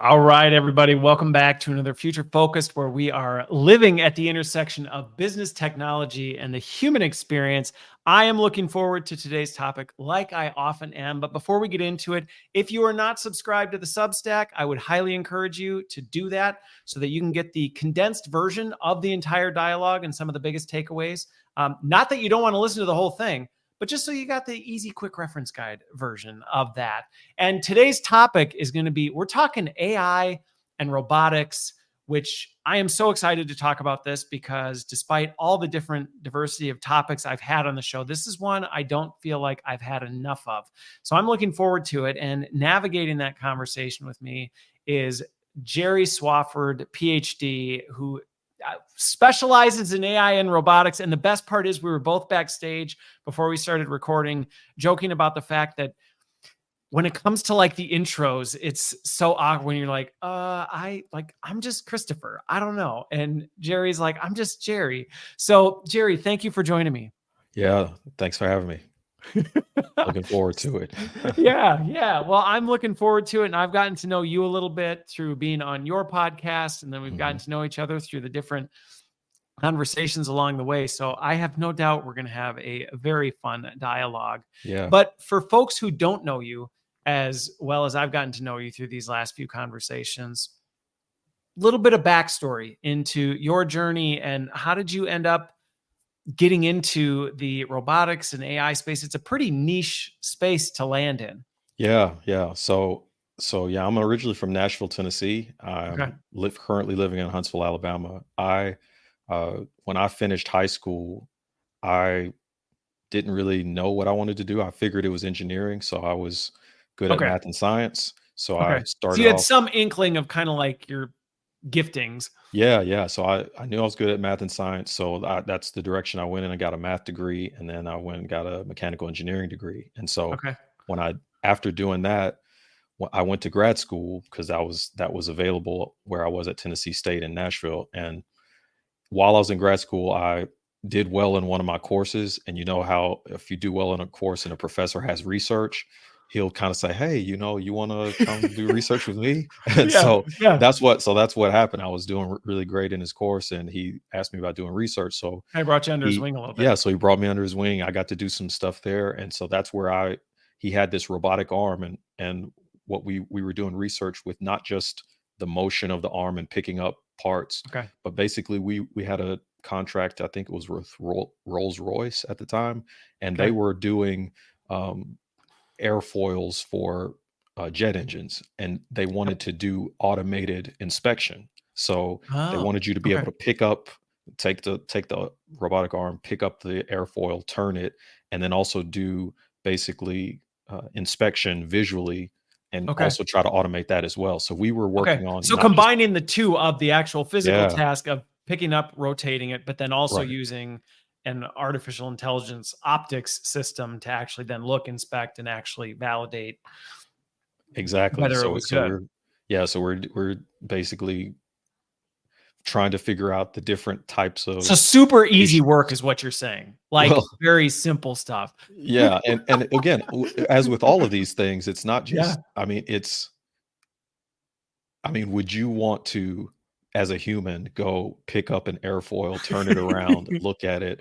All right, everybody, welcome back to another Future Focused, where we are living at the intersection of business technology and the human experience. I am looking forward to today's topic, like I often am. But before we get into it, if you are not subscribed to the Substack, I would highly encourage you to do that so that you can get the condensed version of the entire dialogue and some of the biggest takeaways. Not that you don't want to listen to the whole thing, but just so you got the easy, quick reference guide version of that. And today's topic is going to be, we're talking AI and robotics, which I am so excited to talk about this because despite all the different diversity of topics I've had on the show, this is one I don't feel like I've had enough of. So I'm looking forward to it. And navigating that conversation with me is Jerry Swafford, PhD, who specializes in AI and robotics. And the best part is we were both backstage before we started recording, joking about the fact that when it comes to like the intros, it's so awkward when you're like, I'm just Christopher. I don't know. And Jerry's like, I'm just Jerry. So Jerry, thank you for joining me. Yeah, thanks for having me. Looking forward to it. Yeah. Well, I'm looking forward to it. And I've gotten to know you a little bit through being on your podcast. And then we've gotten to know each other through the different conversations along the way. So I have no doubt we're going to have a very fun dialogue. Yeah. But for folks who don't know you as well as I've gotten to know you through these last few conversations, a little bit of backstory into your journey and how did you end up getting into the robotics and AI space? It's a pretty niche space to land in. Yeah. So yeah, I'm originally from Nashville, Tennessee. Okay. Currently living in Huntsville, Alabama. When I finished high school, I didn't really know what I wanted to do. I figured it was engineering, so I was good at Okay. math and science. So I Okay. So started you had off. some inkling of kind of like your giftings. Yeah. So I knew I was good at math and science, so that's the direction I went in. I got a math degree, and then I went and got a mechanical engineering degree. And so Okay. after doing that, I went to grad school because that was available where I was at Tennessee State in Nashville. And while I was in grad school, I did well in one of my courses. And you know how if you do well in a course and a professor has research, he'll kind of say, "Hey, you want to come do research with me?" And so Yeah. that's what happened. I was doing really great in his course, and he asked me about doing research. So I brought you under his wing a little bit. so he brought me under his wing. I got to do some stuff there, and so that's where he had this robotic arm, and what we were doing research with, not just the motion of the arm and picking up parts, Okay. but basically we had a contract. I think it was with Rolls Royce at the time, and Okay. they were doing airfoils for jet engines, and they wanted to do automated inspection. So they Oh, wanted you to be able okay. to pick up, take the robotic arm, pick up the airfoil, turn it, and then also do basically inspection visually, and Okay. also try to automate that as well. So we were Okay. working on So not just. combining the two of the actual physical Yeah, task of picking up, rotating it, but then also right, using an artificial intelligence optics system to actually then look, inspect, and actually validate exactly. whether it So was good. we're basically trying to figure out the different types So of super easy work patients. is what you're saying. Like Well, very simple stuff. yeah, and again, as with all of these things, it's not Yeah. just. Would you want to, as a human, go pick up an airfoil, turn it around, look at it?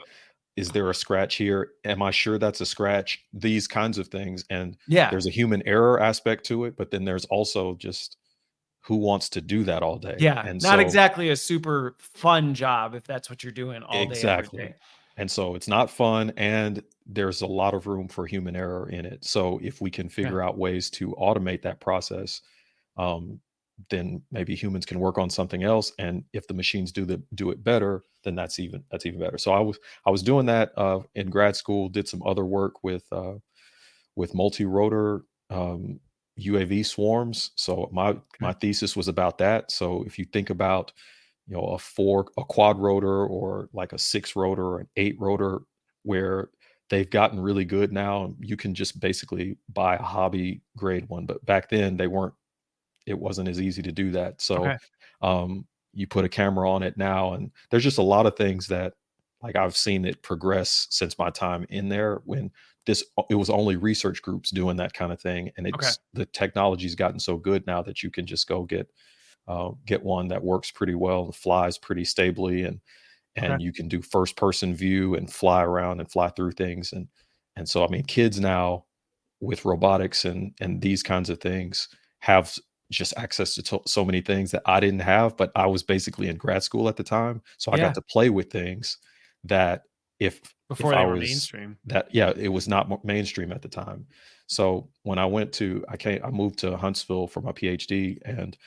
Is there a scratch here? Am I sure that's a scratch? These kinds of things, and Yeah. there's a human error aspect to it, but then there's also just who wants to do that all day, Yeah. and Not so. exactly a super fun job if that's what you're doing all day, every day. Exactly. And so it's not fun, and there's a lot of room for human error in it. So if we can Yeah. figure out ways to automate that process, um, then maybe humans can work on something else. And if the machines do it better, then that's even better. So I was doing that in grad school. Did some other work with multi-rotor UAV swarms. So my Okay. thesis was about that. So if you think about a quad rotor, or like a 6 rotor or an 8 rotor, where they've gotten really good now. You can just basically buy a hobby grade one, but back then it wasn't as easy to do that. So Okay. you put a camera on it now, and there's just a lot of things that like I've seen it progress since my time in there when it was only research groups doing that kind of thing. And Okay. the technology's gotten so good now that you can just go get one that works pretty well, flies pretty stably, Okay. and you can do first person view and fly around and fly through things. And so, I mean, kids now with robotics and these kinds of things have just access to so many things that I didn't have, but I was basically in grad school at the time. So I got Yeah. to play with things that if Before I they were was mainstream. that, yeah, it was not mainstream at the time. So when I moved to Huntsville for my PhD, and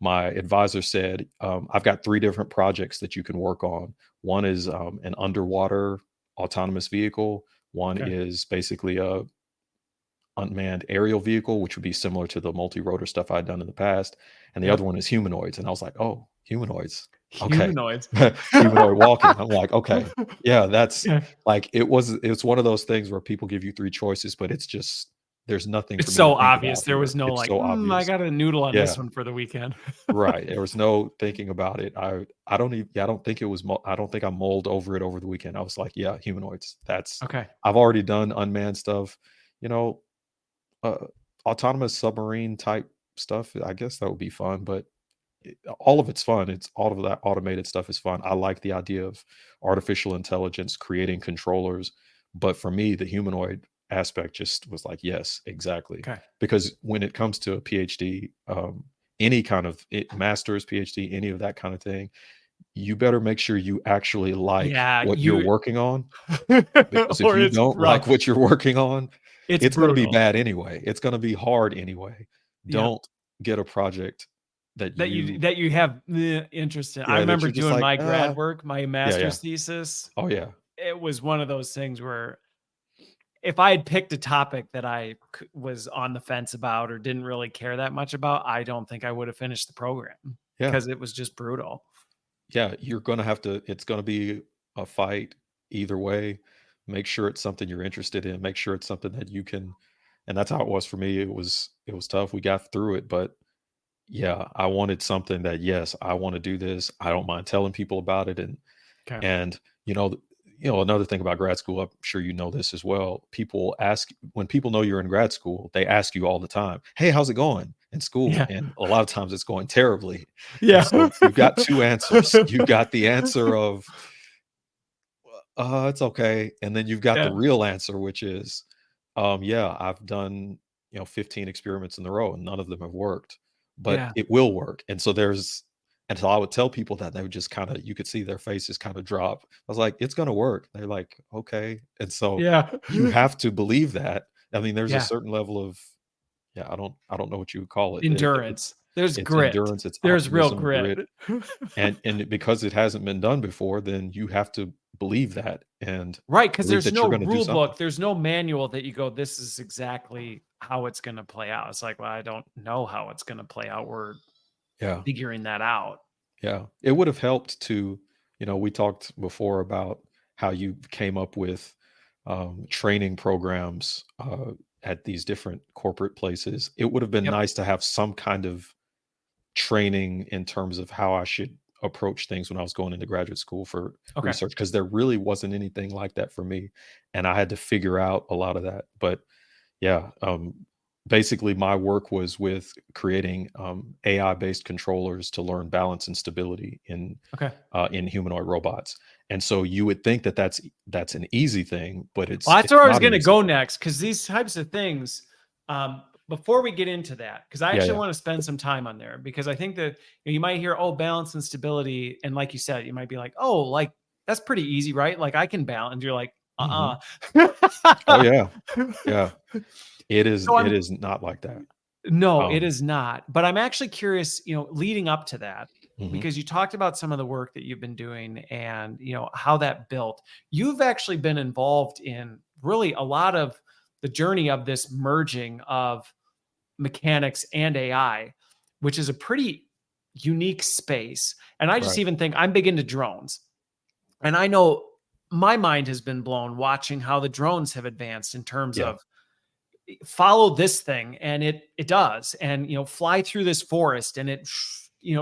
my advisor said, I've got 3 different projects that you can work on. One is an underwater autonomous vehicle. One Okay. is basically a unmanned aerial vehicle, which would be similar to the multi-rotor stuff I'd done in the past. And the Yep. other one is humanoids. And I was like, oh, humanoids. Okay. Humanoids. Humanoid walking. I'm like, okay. Yeah, that's Yeah. like it's one of those things where people give you 3 choices, but it's just there's nothing for It's me to so think obvious. about There was here. no It's like, so I obvious. got a noodle on Yeah. this one for the weekend. Right. There was no thinking about it. I don't even I don't think it was I don't think I mulled over it over the weekend. I was like, yeah, humanoids. That's Okay. I've already done unmanned stuff. You know, uh, autonomous submarine type stuff. I guess that would be fun, but all of it's fun. It's all of that automated stuff is fun. I like the idea of artificial intelligence creating controllers, but for me, the humanoid aspect just was like, yes, exactly. Okay. Because when it comes to a PhD, any kind of master's, PhD, any of that kind of thing, you better make sure you actually like Yeah, what you're you working on, because if or you it's don't like rough. what you're working on, It's it's gonna be brutal. bad anyway. It's gonna be hard anyway. Yep. Don't get a project that you That you have interest in. I yeah, that remember you're just doing like, my grad work, my yeah, yeah. master's thesis. Oh, yeah. It was one of those things where if I had picked a topic that I was on the fence about or didn't really care that much about, I don't think I would have finished the program Yeah. because it was just brutal. Yeah, you're gonna have to it's gonna be a fight either way. Make sure it's something you're interested in. Make sure it's something that you can and that's how it was for me. It was tough. We got through it, but yeah, I wanted something that, yes, I wanna do this. I don't mind telling people about it, Okay. and, another thing about grad school, I'm sure you know this as well. People ask when people know you're in grad school, they ask you all the time, "Hey, how's it going in school?" Yeah. And a lot of times it's going terribly. And Yeah. so you've got 2 answers. You've got the answer of, it's okay." And then you've got the Yeah. real answer, which is, yeah, I've done, 15 experiments in a row and none of them have worked, but Yeah. it will work. And so I would tell people that they would just kind of, you could see their faces kind of drop. I was like, it's going to work. They're like, okay. And so Yeah. you have to believe that. I mean, there's a Yeah. certain level of, yeah, I don't know what you would call it. Endurance. There's It's grit. endurance, it's There's real optimism, grit. grit, and because it hasn't been done before, then you have to believe that and Right, because believe there's that no you're gonna do rule something. book, there's no manual that you go, "This is exactly how it's gonna play out." It's like, "Well, I don't know how it's gonna play out. We're Yeah, figuring that out." yeah. It would have helped to, we talked before about how you came up with, training programs, at these different corporate places. It would have been Yep. nice to have some kind of training in terms of how I should approach things when I was going into graduate school for Okay. research, because there really wasn't anything like that for me, and I had to figure out a lot of that. But yeah, basically my work was with creating AI based controllers to learn balance and stability Okay. in humanoid robots. And so you would think that that's an easy thing, but Well, that's it's where I was not an gonna easy go thing. next, because these types of things, before we get into that, because I Yeah, actually yeah. wanna spend some time on there, because I think that you might hear, "Oh, balance and stability," and like you said, you might be like, "Oh, like, that's pretty easy, right? Like, I can balance." You're like, Hmm. "Uh-uh." Oh yeah, yeah. So It I'm is not like that. No, it Um, is not. But I'm actually curious, leading up to that, mhm. because you talked about some of the work that you've been doing and, how that built. You've actually been involved in really a lot of the journey of this merging of mechanics and AI, which is a pretty unique space. And I just Right. even think I'm big into drones. And I know my mind has been blown watching how the drones have advanced in terms Yeah. of follow this thing and it does, and fly through this forest and it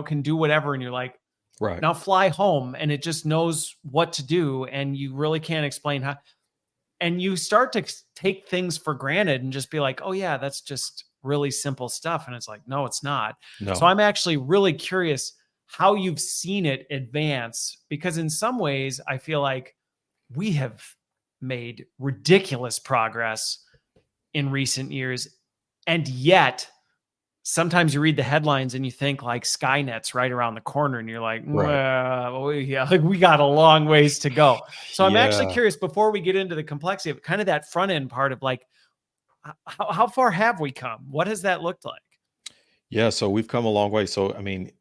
can do whatever, and you're like, Right. Now fly home, and it just knows what to do, and you really can't explain how. And you start to take things for granted and just be like, oh yeah, that's just really simple stuff. And it's like, no, it's not. So No. I'm actually really curious how you've seen it advance, because in some ways I feel like we have made ridiculous progress in recent years. And yet sometimes you read the headlines and you think like Skynet's right around the corner, and you're like, Right. well, yeah, like we got a long ways to go. So I'm actually Yeah. curious, before we get into the complexity of kind of that front end part of like, how far have we come? What has that looked like? Yeah, so we've come a long way. So I mean,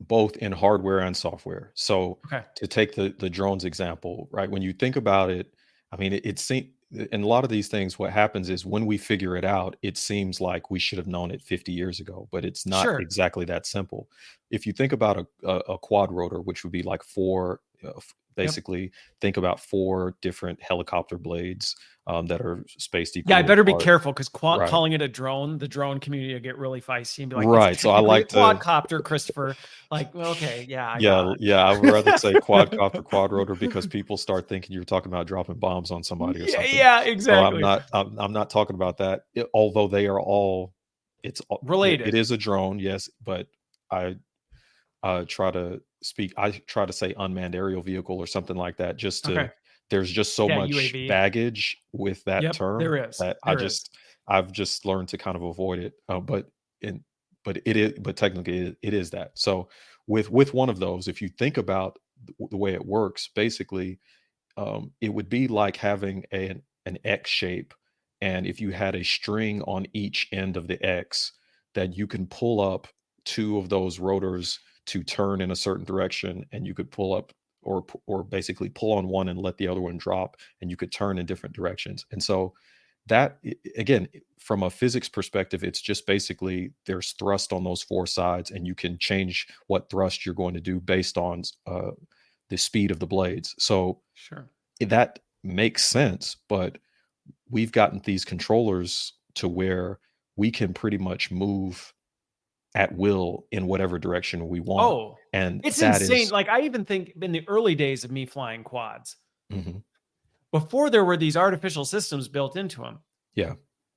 both in hardware and software. So Okay. to take the drones example, right? When you think about it, I mean, it seems in a lot of these things, what happens is when we figure it out, it seems like we should have known it 50 years ago, but it's not Sure. exactly that simple. If you think about a quad rotor, which would be like four, Yep. basically think about four different helicopter blades that are spaced Yeah, I equally better be apart. careful, because Right. calling it a drone, the drone community will get really feisty and be like, it's Right. So I technically a like to quadcopter, Christopher. Like, well, okay, yeah, I Yeah, got yeah, I would rather say quadcopter, it. quadrotor because people start thinking you're talking about dropping bombs on somebody or Yeah, something. yeah, So I'm exactly. not I'm not talking about that. Although they are all it Related. is a drone, yes, but I I try to say unmanned aerial vehicle or something like that just to Okay. there's just so Yeah, much UAV. baggage with that Yep, term there is. that There is. I've just learned to kind of avoid it. In but it is but technically it is that. So with one of those, if you think about the way it works, basically it would be like having an X shape, and if you had a string on each end of the X, that you can pull up two of those rotors to turn in a certain direction, and you could pull up or basically pull on one and let the other one drop, and you could turn in different directions. And so again, from a physics perspective, it's just basically there's thrust on those four sides, and you can change what thrust you're going to do based on the speed of the blades. So Sure. that makes sense, but we've gotten these controllers to where we can pretty much move at will in whatever direction we want. Oh, And it's that insane. is Like, I even think in the early days of me flying quads, mhm, before there were these artificial systems built into them, yeah.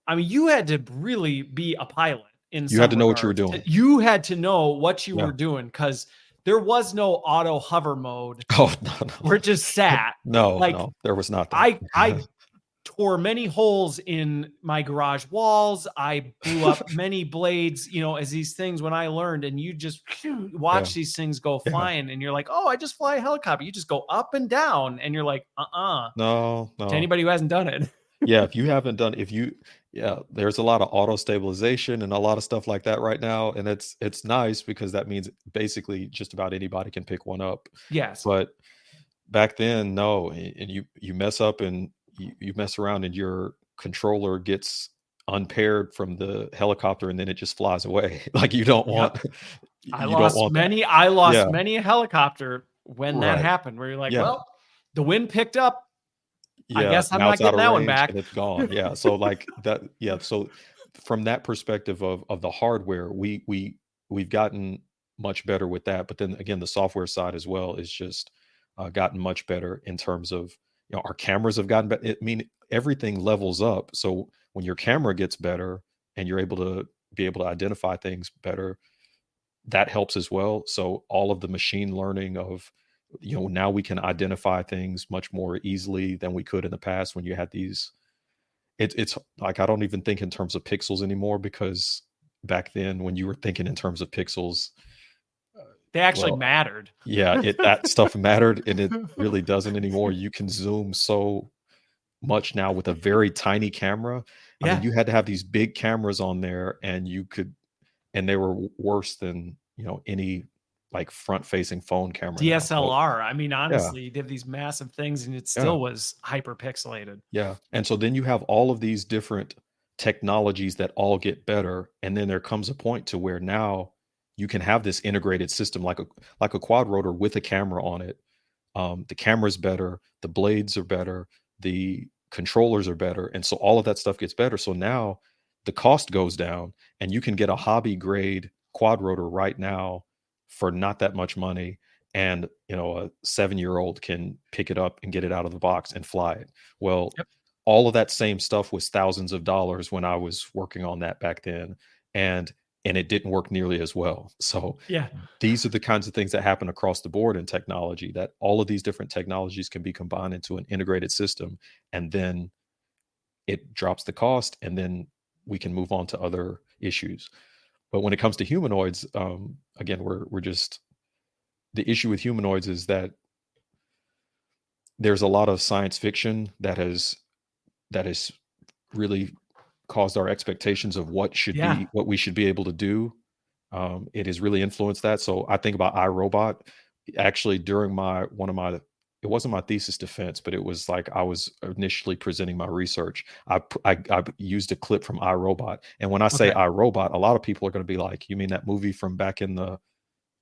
I mean, you had to really be a pilot in You had some to know what you were regards. doing. You had to know what you Yeah. were doing, because there was no auto hover mode Oh, no, where it just no. sat. No, Like, no, there was not that. I tore many holes in my garage walls. I blew up many blades, as these things when I learned, and you just Yeah, watch these things go yeah. flying, and you're like, oh, I just fly a helicopter. You just go up and down, and you're like, No, to no. anybody who hasn't done it. Yeah, if you haven't done if you yeah, there's a lot of auto stabilization and a lot of stuff like that right now, and it's nice because that means basically just about anybody can pick one up. Yes. But back then, no, and you mess up and you mess around and your controller gets unpaired from the helicopter and then it just flies away. Like Yep. you don't want that. I Yeah, lost many a helicopter when that right. happened, where you're like, Yeah. well, the wind picked up. I Yeah, guess I'm now not it's out getting of that one range back. and it's gone. Yeah, so like that yeah, so from that perspective of the hardware, we've gotten much better with that, but then again, the software side as well is just gotten much better in terms of our cameras have gotten better. I mean, everything levels up. So when your camera gets better and you're able to identify things better, that helps as well. So all of the machine learning of, now we can identify things much more easily than we could in the past when you had these. It's like I don't even think in terms of pixels anymore because back then when you were thinking in terms of pixels, They actually well, mattered. yeah, that stuff mattered and it really doesn't anymore. You can zoom so much now with a very tiny camera. I mean, Yeah. you had to have these big cameras on there and they were worse than, any like front-facing phone camera now. So, DSLR. I mean, yeah, honestly, you did these massive things and it yeah, still was hyper pixelated. yeah, and so then you have all of these different technologies that all get better, and then there comes a point to where now you can have this integrated system like a quad rotor with a camera on it. The camera's better, the blades are better, the controllers are better, and so all of that stuff gets better. So now the cost goes down, and you can get a hobby grade quad rotor right now for not that much money, and a 7-year-old can pick it up and get it out of the box and fly it. Well, Yep. all of that same stuff was thousands of dollars when I was working on that back then, and it didn't work nearly as well. So Yeah. these are the kinds of things that happen across the board in technology, that all of these different technologies can be combined into an integrated system, and then it drops the cost, and then we can move on to other issues. But when it comes to humanoids, again, we're just, the issue with humanoids is that there's a lot of science fiction that has really caused our expectations of Yeah. what we should be able to do. It has really influenced that. So I think about iRobot. Actually, during my one of my it wasn't my thesis defense, but it was like I was initially presenting my research. I used a clip from iRobot, and when I say Okay. iRobot, a lot of people are going to be like, "You mean that movie from back in the,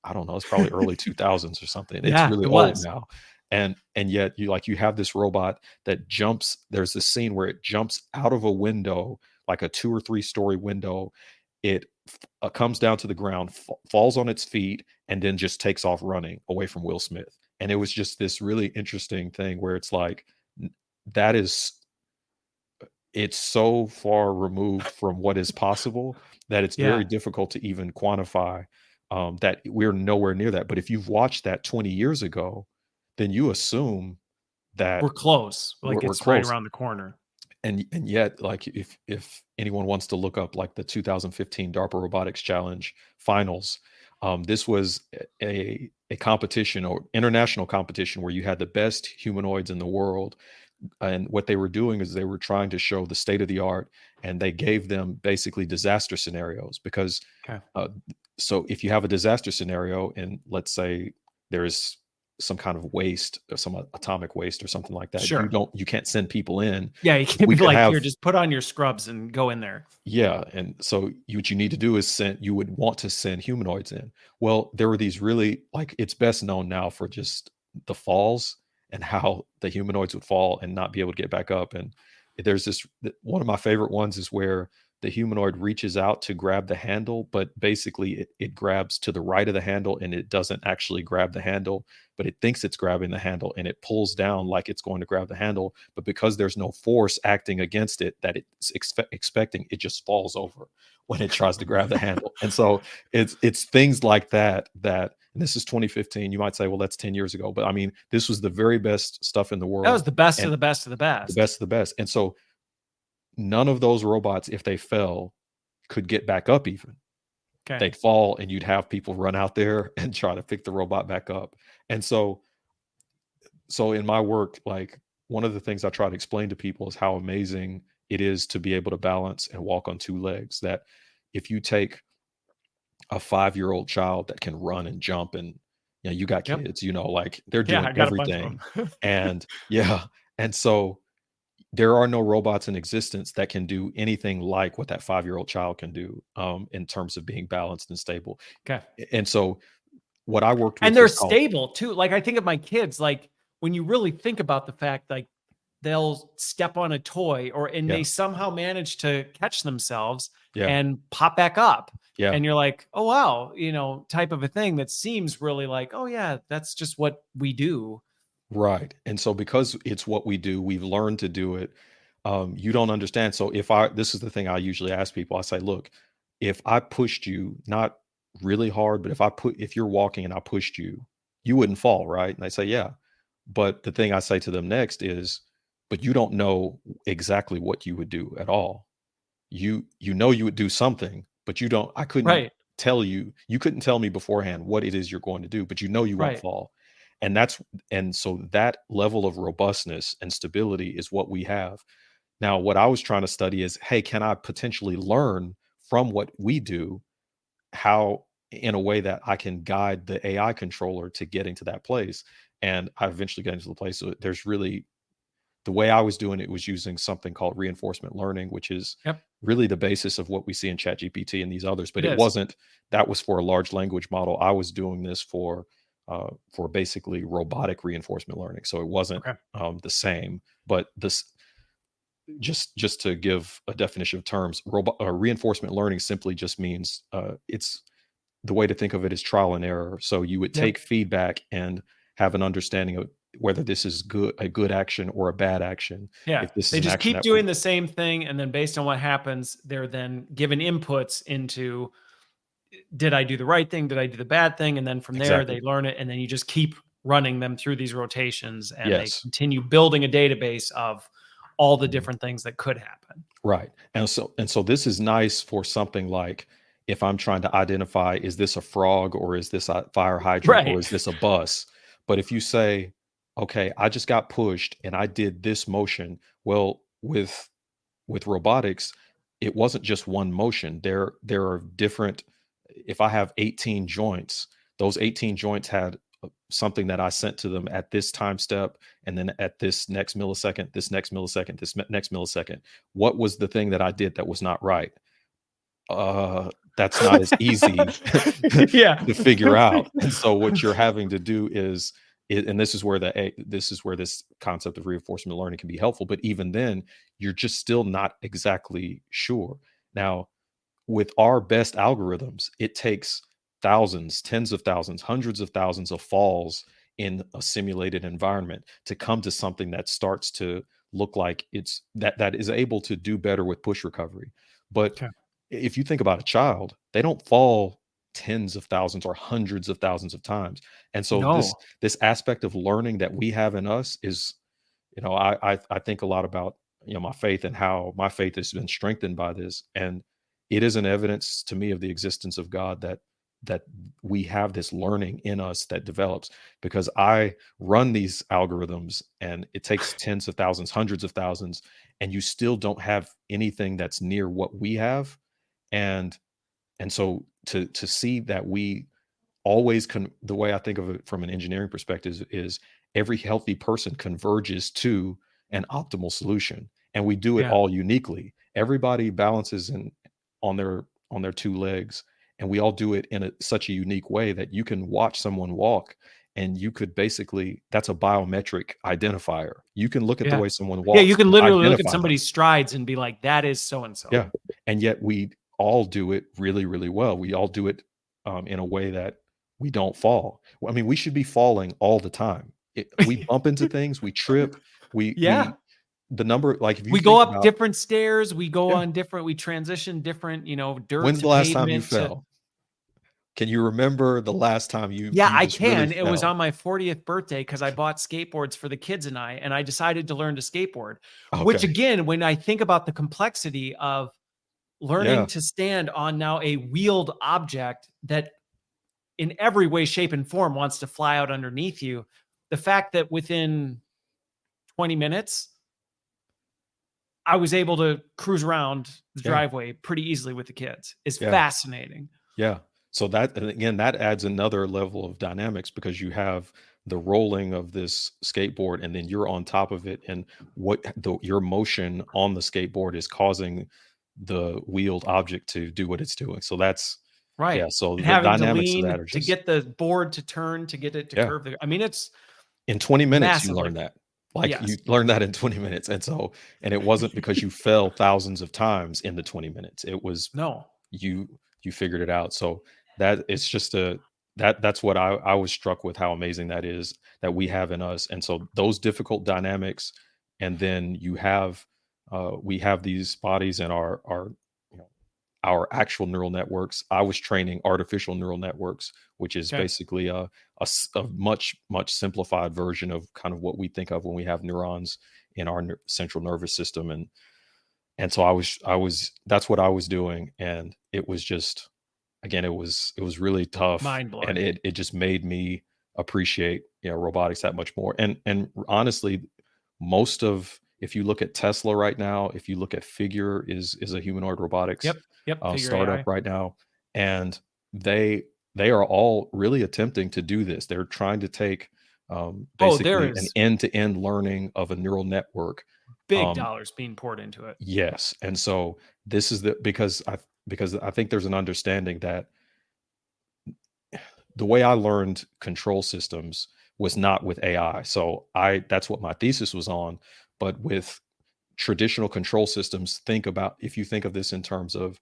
I don't know, it's probably early 2000s or something. It's Yeah, really it old was. now." And yet you have this robot that jumps. There's this scene where it jumps out of a window, like a 2 or 3 story window. It comes down to the ground, falls on its feet, and then just takes off running away from Will Smith. And it was just this really interesting thing where it's like, that is, it's so far removed from what is possible that it's very Yeah. difficult to even quantify, that we're nowhere near that. But if you've watched that 20 years ago, then you assume We're that close. Like we're it's right close. around the corner. And yet, like, if anyone wants to look up like the 2015 DARPA Robotics Challenge finals, this was a competition, or international competition, where you had the best humanoids in the world. And what they were doing is they were trying to show the state of the art, and they gave them basically disaster scenarios. Because Okay. uh, so if you have a disaster scenario, and let's say there's some kind of waste, or some atomic waste or something like that, Sure. you can't send people in. Yeah, you can't We be could like, have, "Here, just put on your scrubs and go in there." yeah, and so what you need to do is you would want to send humanoids in. Well, there were these really, like, it's best known now for just the falls, and how the humanoids would fall and not be able to get back up. And there's this, one of my favorite ones is where the humanoid reaches out to grab the handle, but basically it grabs to the right of the handle, and it doesn't actually grab the handle, but it thinks it's grabbing the handle, and it pulls down like it's going to grab the handle. But because there's no force acting against it that it's expecting, it just falls over when it tries to grab the handle. And so it's things like that, and this is 2015. You might say, well, that's 10 years ago, but I mean, this was the very best stuff in the That world, was the best of and the best of the the best. best of the best. And so none of those robots, if they fell, could get back up even. Okay. They'd fall, and you'd have people run out there and try to pick the robot back up. And so in my work, like, one of the things I try to explain to people is how amazing it is to be able to balance and walk on 2 legs. That if you take a 5-year-old child that can run and jump, and you got Yep. kids, like, they're Yeah, doing I got a bunch of everything. them. And yeah, and so there are no robots in existence that can do anything like what that 5-year-old child can do, in terms of being balanced and stable. Okay. And so what I worked And with they're was called, stable too. Like I think of my kids, like when you really think about the fact, like they'll step on a toy and yeah, they somehow manage to catch themselves yeah, and pop back up. yeah. And you're like, oh wow, type of a thing that seems really like, oh yeah, that's just what we do. Right. And so because it's what we do, we've learned to do it. You don't understand. So if I this is the thing I usually ask people. I say, look, if I pushed you, not really hard, but if you're walking and I pushed you, you wouldn't fall, right? And they say, yeah. But the thing I say to them next is, but you don't know exactly what you would do at all. You know you would do something, but you don't, I couldn't Right. tell you, you couldn't tell me beforehand what it is you're going to do, but you won't Right. fall. And that's, and so that level of robustness and stability is what we have. Now, what I was trying to study is, hey, can I potentially learn from what we do, how, in a way that I can guide the AI controller to getting to that place? And I eventually got into the place. So there's really, the way I was doing it was using something called reinforcement learning, which is Yep. really the basis of what we see in ChatGPT and these others. But It it is. wasn't, that was for a large language model. I was doing this for basically robotic reinforcement learning. So it wasn't Okay. the same. But this, just to give a definition of terms, reinforcement learning simply just means it's the way to think of it is trial and error. So you would Yep. take feedback and have an understanding of whether this is a good action or a bad action. Yeah. If this is They an just action keep that doing the same thing. And then based on what happens, they're then given inputs into, did I do the right thing? Did I do the bad thing? And then from there, exactly. they learn it. And then you just keep running them through these rotations, and they Yes. continue building a database of all the Mhm. different things that could happen. Right. And so this is nice for something like if I'm trying to identify, is this a frog or is this a fire hydrant or Right. is this a bus? But if you say, okay, I just got pushed and I did this motion, well, with robotics, it wasn't just one motion. There are different. If I have 18 joints, those 18 joints had something that I sent to them at this time step, and then at this next millisecond, this next millisecond, next millisecond. What was the thing that I did that was not right? That's not as easy Yeah. to figure out. And so what you're having to do is, and this is where this is where this concept of reinforcement learning can be helpful. But even then, you're just still not exactly sure. Now, with our best algorithms, it takes thousands, tens of thousands, hundreds of thousands of falls in a simulated environment to come to something that starts to look like it's that is able to do better with push recovery. But Okay. if you think about a child, they don't fall tens of thousands or hundreds of thousands of times. And so this No. this aspect of learning that we have in us is, I think a lot about, my faith and how my faith has been strengthened by this. And it is an evidence to me of the existence of God that we have this learning in us that develops, because I run these algorithms and it takes tens of thousands, hundreds of thousands, and you still don't have anything that's near what we have. And so to see that we always the way I think of it from an engineering perspective is every healthy person converges to an optimal solution, and we do it Yeah. all uniquely. Everybody balances in on their two legs, and we all do it in such a unique way that you can watch someone walk, and you could basically, that's a biometric identifier. You can look at the Yeah. way someone Yeah. You walks can and literally look at identify that. somebody's strides and be like, that is so and so. Yeah, and yet we all do it really, really well. We all do it in a way that we don't fall. I mean, we should be falling all the time. We bump into things, we trip, Yeah. we the number, like if you We go think up about, different stairs. We go yeah, on different, we transition different, dirt when's to the last time you pavement to, fell? Can you remember the last time you yeah, you I just really can. It was fell? on my 40th birthday because I bought skateboards for the kids and I decided to learn to skateboard, which Okay, again, when I think about the complexity of learning yeah, to stand on now a wheeled object that in every way, shape, and form wants to fly out underneath you, the fact that within 20 minutes, I was able to cruise around the yeah, driveway pretty easily with the kids is yeah. fascinating. Yeah. So that, and again, that adds another level of dynamics, because you have the rolling of this skateboard and then you're on top of it, and your motion on the skateboard is causing the wheeled object to do what it's doing. So that's, yeah. Right. So And the having to dynamics of that lean are to just, get the board to turn, to get it to yeah. curve. I mean, it's In 20 minutes, you massively. learn that. Like you Yes. learn that in 20 minutes. And so, and it wasn't because you fell thousands of times in the 20 minutes. It was No. you you figured it out. So that it's just that's what I was struck with, how amazing that is that we have in us. And so those difficult dynamics, and then we have these bodies and you know, our actual neural networks. I was training artificial neural networks, which is Okay. basically a much simplified version of kind of what we think of when we have neurons in our central nervous system. And so I was that's what I was doing, and it was just, again, it was really tough, Mind and blowing. it just made me appreciate, robotics that much more. And honestly, most of, if you look at Tesla right now, if you look at Figure, is a humanoid robotics Yep. Yep. Figure startup AI. right now, and they are all really attempting to do this. They're trying to take Oh, there basically an is end-to-end learning of a neural network. big um, dollars being poured into it. Yes, and so this is the because I think there's an understanding that the way I learned control systems was not with AI. So that's what my thesis was on, but with traditional control systems, think about, if you think of this in terms of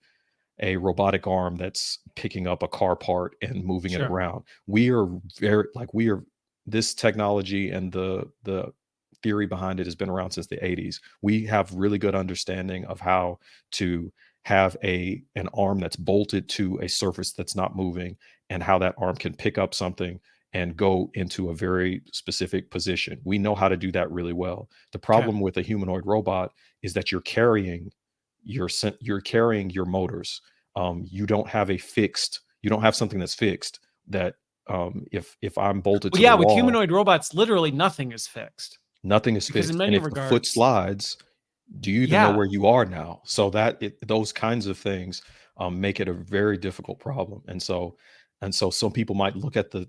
a robotic arm that's picking up a car part and moving it Sure. around. This technology and the theory behind it has been around since the 80s. We have really good understanding of how to have an arm that's bolted to a surface that's not moving, and how that arm can pick up something and go into a very specific position. We know how to do that really well. The Okay. problem with a humanoid robot is that you're carrying your motors. You don't have something that's fixed, that if I'm bolted Well, to the yeah, with wall, humanoid robots, literally nothing is fixed nothing is because in fixed. And many if the foot regards, slides, do you even know yeah. where you are now? So those kinds of things make it a very difficult problem. And so some people might look at the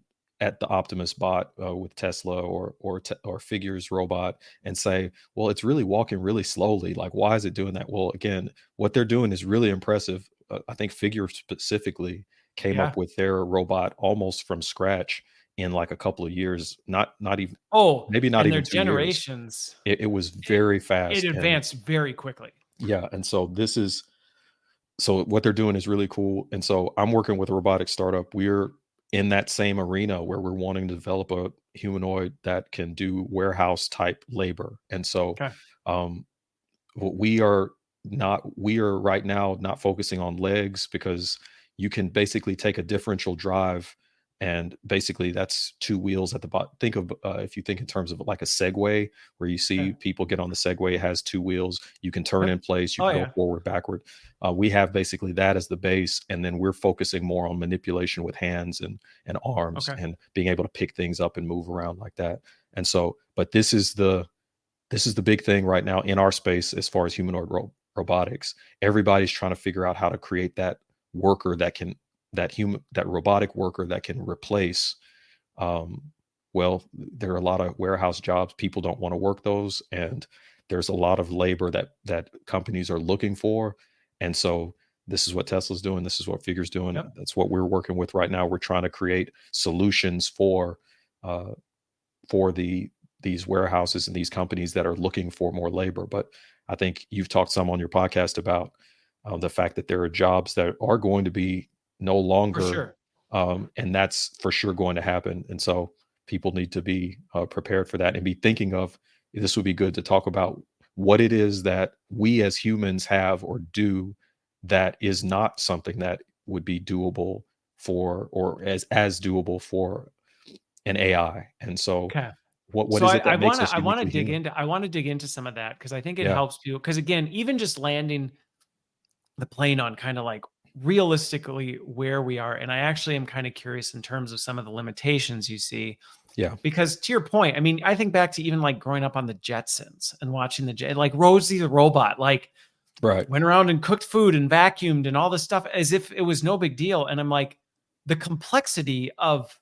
Optimus bot with Tesla or Figure's robot and say, well, it's really walking really slowly. Like, why is it doing that? Well, again, what they're doing is really impressive. I think Figure specifically came Yeah. up with their robot almost from scratch in like a couple of years, not even, Oh, maybe not and their even 2 years. generations, It was it, very it fast. And advanced very quickly. yeah, and so what they're doing is really cool. And so I'm working with a robotic startup. We're in that same arena where we're wanting to develop a humanoid that can do warehouse type labor. And so Okay. um, we are right now not focusing on legs, because you can basically take a differential drive, and basically that's two wheels at the bottom. Think of if you think in terms of like a Segway, where you see Okay. people get on the Segway, it has two wheels. You can turn Yep. in place, you Oh can go yeah. forward, backward. We have basically that as the base, and then we're focusing more on manipulation with hands and arms, Okay. and being able to pick things up and move around like that. And so, but this is the big thing right now in our space as far as humanoid robotics. Everybody's trying to figure out how to create that worker that robotic worker that can replace. Um, well, there are a lot of warehouse jobs. People don't want to work those, and there's a lot of labor that companies are looking for. And so this is what Tesla's doing. This is what Figure's doing. Yep. That's what we're working with right now. We're trying to create solutions uh, for these warehouses and these companies that are looking for more labor. But I think you've talked some on your podcast about the fact that there are jobs that are going to be no For longer, sure. and that's for sure going to happen. And so people need to be prepared for that and be thinking of, this would be good to talk about what it is that we as humans have or do that is not something that would be doable for, or as doable for, an AI. And so Okay. what So is I, it I that want makes to us I want to uniquely dig human? into I want to dig into some of that because I think it Yeah. helps you. Because again, even just landing the plane on kind of like realistically where we are, and I actually am kind of curious in terms of some of the limitations you see. Yeah. Because to your point, I mean, I think back to even like growing up on the Jetsons and watching like Rosie the robot, like Right. went around and cooked food and vacuumed and all this stuff as if it was no big deal. And I'm like, the complexity of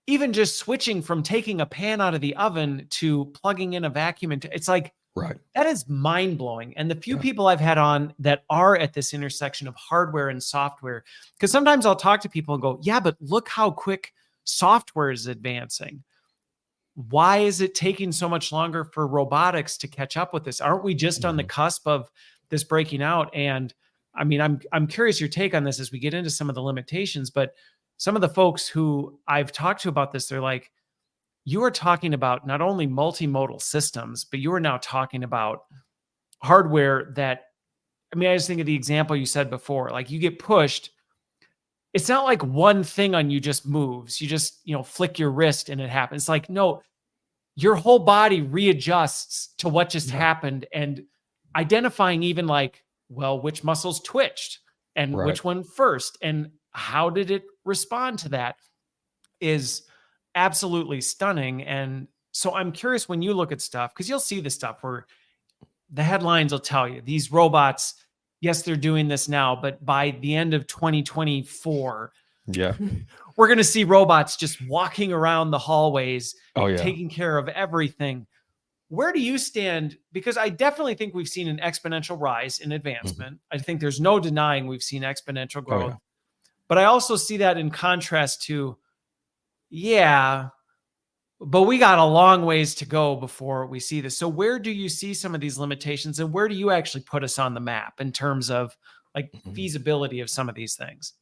even just switching from taking a pan out of the oven to plugging in a vacuum into it's like Right. that is mind blowing. And the few Yeah. people I've had on that are at this intersection of hardware and software, because sometimes I'll talk to people and go, yeah, but look how quick software is advancing. Why is it taking so much longer for robotics to catch up with this? Aren't we just on the Mhm. cusp of this breaking out? And I mean, I'm curious your take on this as we get into some of the limitations, but some of the folks who I've talked to about this, they're like, you are talking about not only multimodal systems, but you are now talking about hardware that, I mean, I just think of the example you said before, like you get pushed. It's not like one thing on you just moves. You just, flick your wrist and it happens. It's like, no, your whole body readjusts to what just Yeah. happened and identifying even like, well, which muscles twitched and Right. which one first and how did it respond to that is absolutely stunning. And so I'm curious when you look at stuff, because you'll see the stuff where the headlines will tell you these robots, yes, they're doing this now, but by the end of 2024, Yeah. we're going to see robots just walking around the hallways, Oh, yeah. taking care of everything. Where do you stand? Because I definitely think we've seen an exponential rise in Mhm. advancement. I think there's no denying we've seen exponential Oh, growth. yeah. But I also see that in contrast to, yeah, but we got a long ways to go before we see this. So where do you see some of these limitations and where do you actually put us on the map in terms of like Mhm. feasibility of some of these things?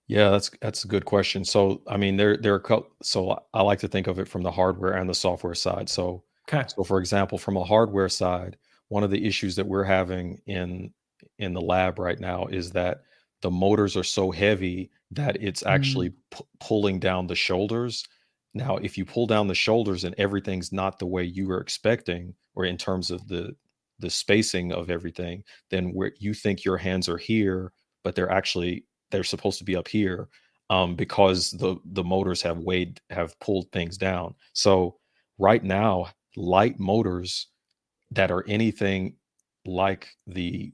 Yeah, that's a good question. So, I mean, there are so I like to think of it from the hardware and the software side. So, Okay. for example, from a hardware side, one of the issues that we're having in the lab right now is that the motors are so heavy that it's Mm. actually pulling down the shoulders. Now, if you pull down the shoulders and everything's not the way you were expecting, or in terms of the spacing of everything, then where you think your hands are here, but they're supposed to be up here, because the motors have pulled things down. So right now, light motors that are anything like the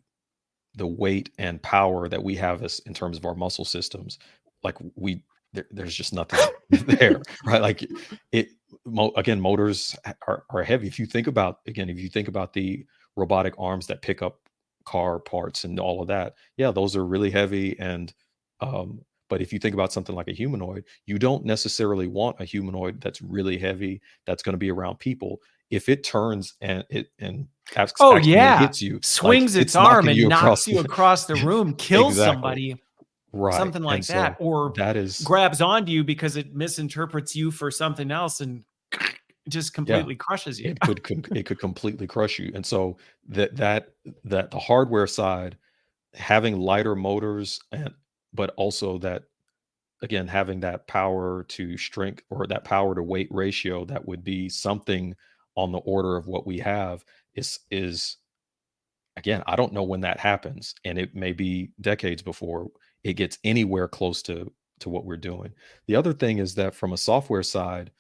weight and power that we have as in terms of our muscle systems, like there's just nothing there, right? Like it again, motors are heavy. If you think about the robotic arms that pick up car parts and all of that, yeah, those are really heavy. And but if you think about something like a humanoid, you don't necessarily want a humanoid that's really heavy, that's going to be around people. If it turns and Oh accidentally yeah. hits you, like, Swings its it's arm knocking and you knocks across you the across the room, kills exactly, somebody, right, something and like that, so or that is grabs onto you because it misinterprets you for something else and just yeah, completely crushes you. it could completely crush you, and so that the hardware side, having lighter motors, and but also that, again, having that power to strength, or that power to weight ratio, that would be something on the order of what we have, is again, I don't know when that happens, and it may be decades before it gets anywhere close to what we're doing. The other thing is that from a software side,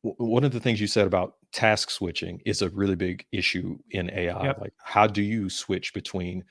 one of the things you said about task switching is a really big issue in AI. Yep. Like, how do you switch between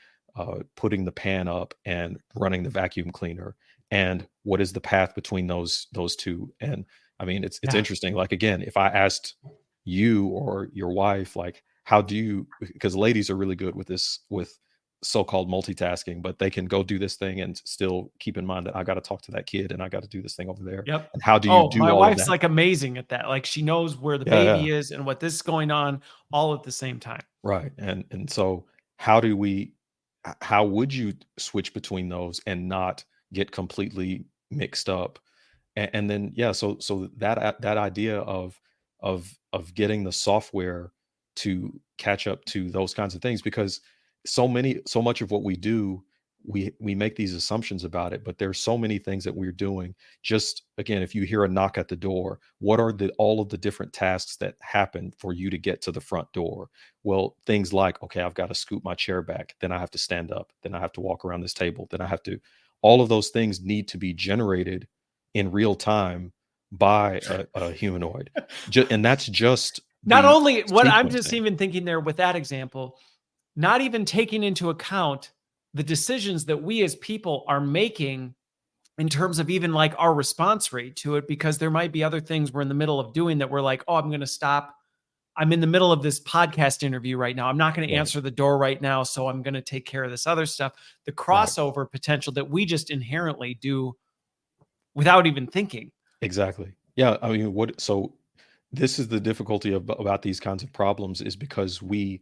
putting the pan up and running the vacuum cleaner, and what is the path between those two? And I mean, it's Yeah. interesting. Like, again, if I asked you or your wife, like, how do you, because ladies are really good with this, with so-called multitasking, but they can go do this thing and still keep in mind that I got to talk to that kid and I got to do this thing over there. Yep. And how do you Oh, do my all of wife's that? like amazing at that. Like she knows where the Yeah, yeah. baby is and what this is going on all at the same time. Right. And so how do we how would you switch between those and not get completely mixed up? And then yeah, so that idea of getting the software to catch up to those kinds of things, because so much of what we do, we make these assumptions about it, but there's so many things that we're doing. Just again, if you hear a knock at the door, what are the all of the different tasks that happen for you to get to the front door? Well, things like, okay, I've got to scoot my chair back, then I have to stand up, then I have to walk around this table, then I have to, all of those things need to be generated in real time by a humanoid. And that's just Not the only what I'm just sequencing. even thinking there with that example, not even taking into account the decisions that we as people are making in terms of even like our response rate to it, because there might be other things we're in the middle of doing that we're like, oh, I'm going to stop. I'm in the middle of this podcast interview right now. I'm not going to Right, answer the door right now. So I'm going to take care of this other stuff. The right. crossover potential that we just inherently do without even thinking. Exactly. Yeah, I mean, what so this is the difficulty about these kinds of problems, is because we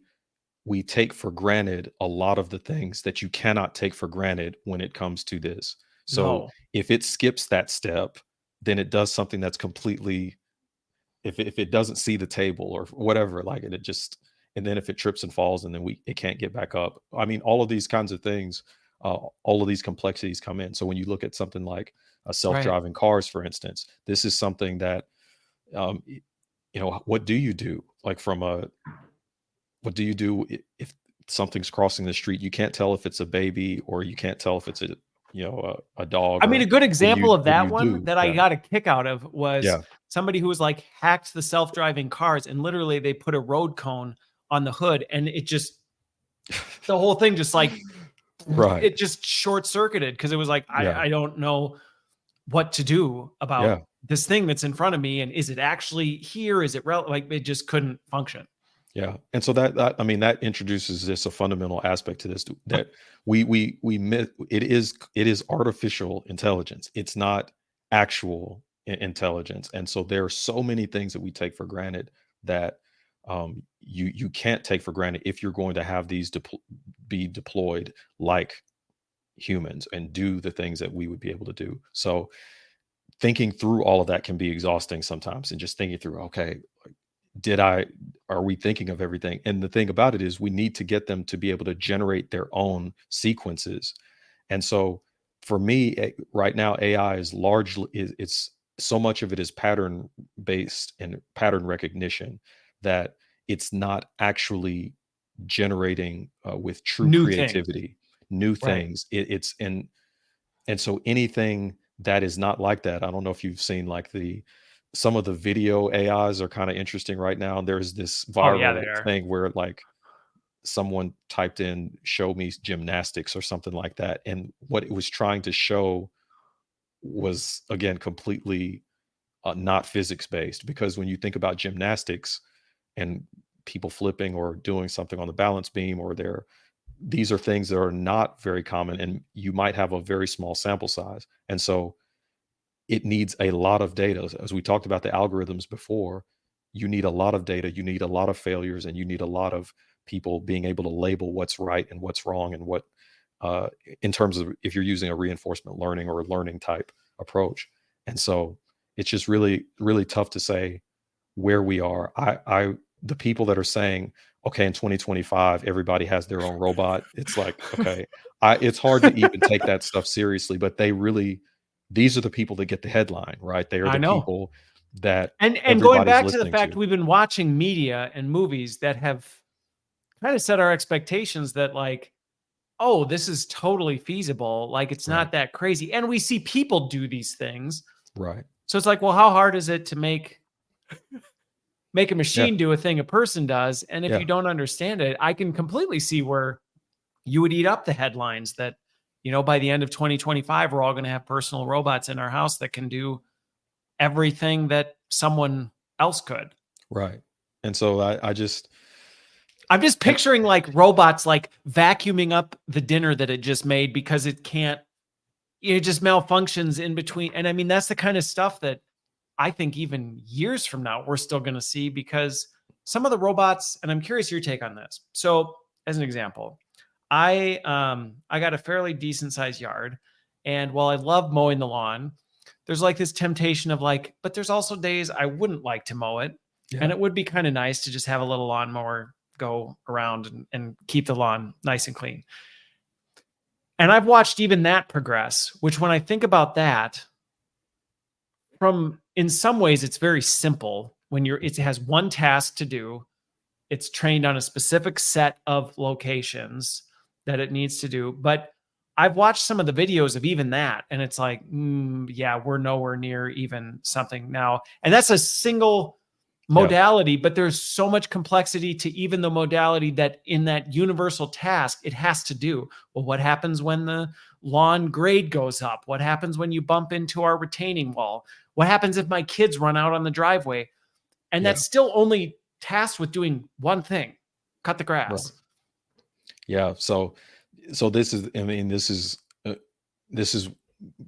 take for granted a lot of the things that you cannot take for granted when it comes to this. So No. if it skips that step, then it does something that's completely, if it doesn't see the table or whatever, like, and it just, and then if it trips and falls and then it can't get back up. I mean, all of these kinds of things, all of these complexities come in. So when you look at something like Right. self-driving cars, for instance, this is something that, y what do you do? Like, from a what do you do if something's crossing the street? You can't tell if it's a baby, or you can't tell if it's a dog, I mean, or a good example of what do that you one do? that I Yeah. got a kick out of was Yeah. somebody who was like hacked the self-driving cars and literally they put a road cone on the hood and it just the whole thing just like Right. it just short circuited because it was like Yeah. I don't know what to do Yeah. about this thing that's in front of me and is it actually here? Is it like it just couldn't function. Yeah, and so that I mean, that introduces this a fundamental aspect to this, that we it is artificial intelligence. It's not actual intelligence, and so there are so many things that we take for granted that you can't take for granted if you're going to have these be deployed like humans and do the things that we would be able to do. So thinking through all of that can be exhausting sometimes, and just thinking through, okay, did I are we thinking of everything? And the thing about it is we need to get them to be able to generate their own sequences. And so for me, right now, AI is largely it's so much of it is pattern based and pattern recognition that it's not actually generating with true New things, creativity, new right? things. It's and so anything that is not like that, I don't know if you've seen like the some of the video AIs are kind of interesting right now. There's this Oh yeah, viral they are. thing where like someone typed in show me gymnastics or something like that, and what it was trying to show was again completely not physics based, because when you think about gymnastics and people flipping or doing something on the balance beam, or these are things that are not very common, and you might have a very small sample size. And so it needs a lot of data. As we talked about the algorithms before, you need a lot of data, you need a lot of failures, and you need a lot of people being able to label what's right and what's wrong, and what uh, in terms of if you're using a reinforcement learning or a learning type approach. And so it's just really, really tough to say where we are. The people that are saying, okay, in 2025, everybody has their own robot. It's like, okay, it's hard to even take that stuff seriously, but these are the people that get the headline, right? They are I the know. people that And going everybody's back to the listening fact to. we've been watching media and movies that have kind of set our expectations that like, oh, this is totally feasible. Like it's Right. not that crazy. And we see people do these things. Right. So it's like, well, how hard is it to make a Yeah. machine do a thing a person does? And if you Yeah. don't understand it, I can completely see where you would eat up the headlines that, by the end of 2025, we're all going to have personal robots in our house that can do everything that someone else could. Right. And so I'm just and picturing like robots like vacuuming up the dinner that it just made because it just malfunctions in between. And I mean, that's the kind of stuff that I think even years from now, we're still going to see, because some of the robots, and I'm curious your take on this. So as an example, I got a fairly decent sized yard. And while I love mowing the lawn, there's like this temptation of like, but there's also days I wouldn't like to mow it. And yeah. it would be kind of nice to just have a little lawnmower go around and keep the lawn nice and clean. And I've watched even that progress, which when I think about that, from in some ways, it's very simple when it has one task to do. It's trained on a specific set of locations that it needs to do. But I've watched some of the videos of even that, and it's like, yeah, we're nowhere near even something now. And that's a single Yeah. modality, but there's so much complexity to even the modality that in that universal task it has to do. Well, what happens when the lawn grade goes up? What happens when you bump into our retaining wall? What happens if my kids run out on the driveway? And Yeah. that's still only tasked with doing one thing: cut the Right. grass. Yeah. So this is, I mean, this is